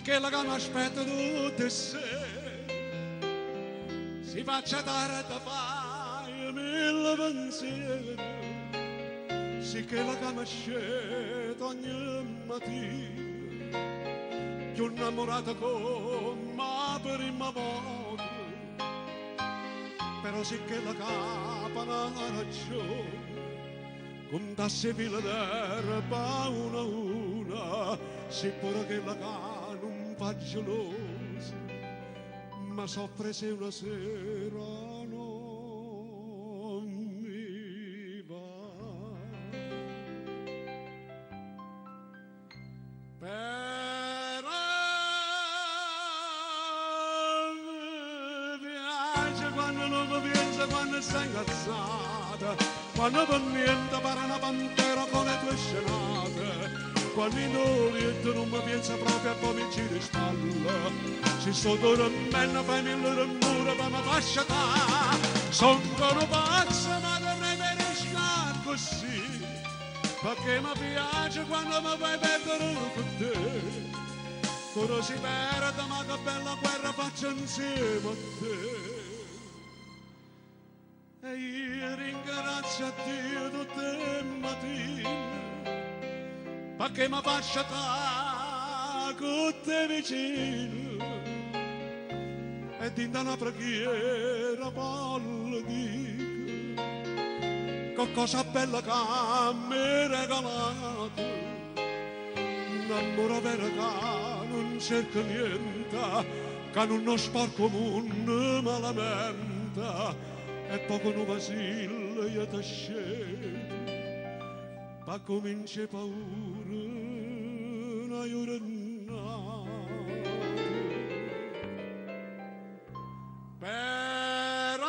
Sicché la che mi aspetta tutte sere, si faccia tardi fare mille pensieri, sicché la che mi scende ogni mattina, più innamorata come la prima volta, però sicché la capa non ha ragione, contasse fila d'erba una a una, si pure che la capa non fa gelosa, ma soffre se una sera non mi va. Però mi piace quando non mi pensa, quando sta incazzata, quando per niente pare una pantera con le tue scenate, quando in oriente non mi pensa proprio a come ci risparmia, si sto dormendo fai mille rumore ma mi fa sciatare, sono pazzo ma dovrei meriscare così, perché mi piace quando mi fai perdere con te, quando si perde ma che bella guerra faccio insieme a te. E io ringrazio a Dio tutte le mattine, perché mi fa sciatare con te vicino, e dinda una preghiera poi dico, che cosa bella che mi hai regalato, un amore vero che non cerca niente, che non sporco mondo ma lamenta, e poco non vacilla io ti scelgo, ma comincia paura una giornata. Però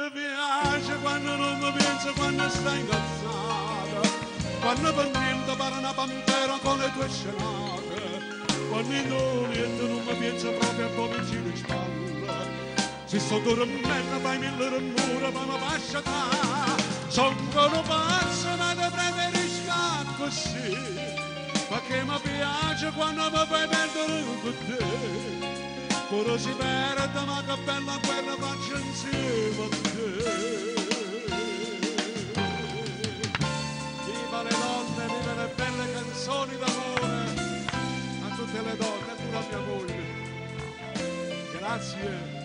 mi piace quando non mi pensa, quando stai incazzata, quando per niente pare una pantera con le tue scenate, quando in oriente non mi pensa proprio a come ci risparmia, si sto dormendo fai mille rumore ma mi fa sciatare, sono pazzo ma te preferisco così, perché mi piace quando mi fai perdere con te, quando si perde ma che bella guerra faccio insieme a te. Viva le donne, viva le belle canzoni d'amore a tutte le donne, a tu la mia moglie, grazie.